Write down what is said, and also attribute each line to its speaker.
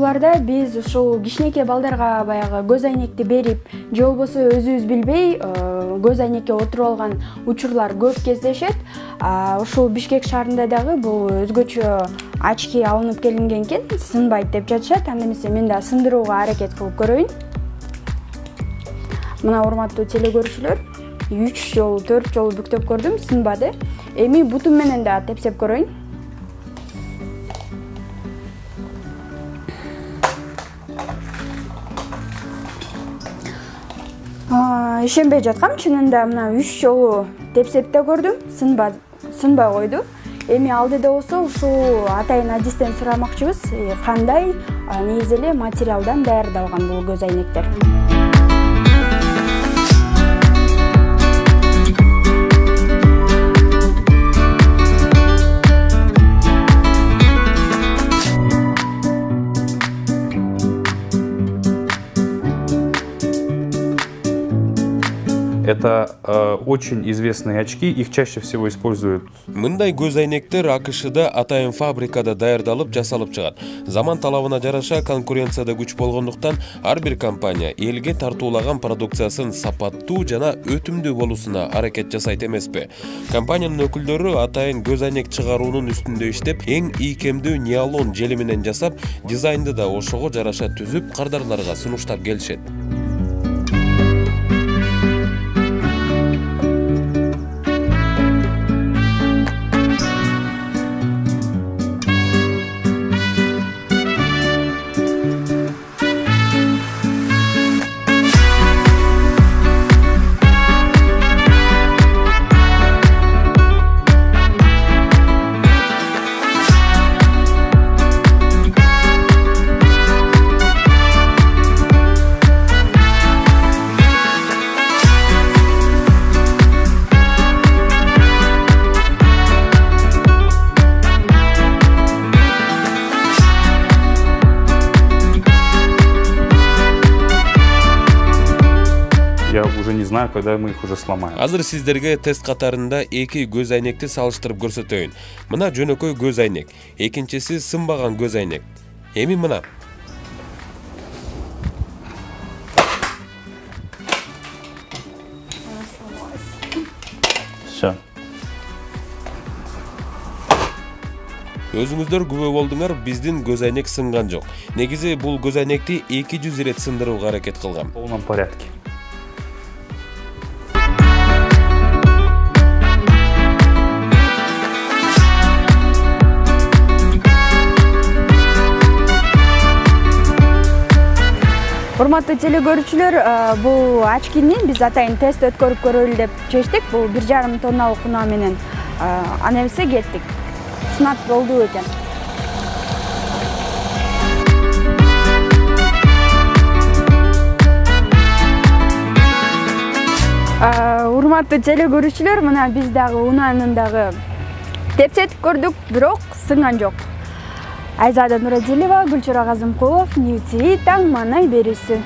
Speaker 1: учурларда биз ушул кичинекей балдарга баягы көз айнекти берип же болбосо өзүбүз билбей көз айнекке отуруп алган учурлар көп кездешет. Ушул Бишкек шаарында дагы бул өзгөчө очки алынып келинген экен, сынбайт деп жатышат. Анда эмесе мен да сындырууга аракет кылып көрөйүн. Мына урматтуу теле көрүүчүлөр, 3 жолу 4 жолу бүктөп көрдүм, сынбады. Эми бутум менен да тепсеп көрөйүн. Ишенбей жаткам, чынында мына 3 жолу тепсеп да көрдүм, сынбай койду. Эми алдыда болсо ушул атайын адистен сурамакчыбыз, кандай негизи эле материалдан даярдалган бул көз айнектер.
Speaker 2: Это очень известные очки, их чаще всего используют.
Speaker 3: Мындай көз айнектер АКШда атайын фабрикада даярдалып жасалып чыгат. Заман талабына жараша конкуренцияда күч болгондуктан ар бир компания элге тартуулаган продукциясын сапаттуу жана өтүмдүү болуусуна аракет жасайт эмеспи. Компаниянын өкүлдөрү атайын көз айнек чыгаруунун үстүндө иштеп, эң ийкемдүү неолон жели менен жасап, дизайнды да ошого жараша түзүп, кардарларга сунуштап келишет.
Speaker 2: Я уже не знаю, когда мы их уже сломаем.
Speaker 3: Азыр сиздерге тест катарында эки көз айнекти салыштырып көрсөтөйүн. Мына жөнөкөй көз айнек, экинчиси сынбаган көз айнек. Эми мына.
Speaker 2: Все.
Speaker 3: Өзүңүздөр күбө болдуңар, биздин көз айнек сынган жок. Негизи бул көз айнекти 200 ирет сындырууга аракет кылгам.
Speaker 2: В полном порядке.
Speaker 1: Урматтуу теле көрүүчүлөр, бул очкини биз атайын тест өткөрүп көрөлү деп чечтик. Бул 1,5 тонналык унаа менен ана эмесе кеттик. Сынап болду экен. Урматтуу теле көрүүчүлөр, мына биз дагы унаанын дагы тепсетип көрдүк, бирок сынган жок. Айзада Нурадилова, Гүлчира Казымкулов, Ньюс ТВ, таң маанай берүүсү.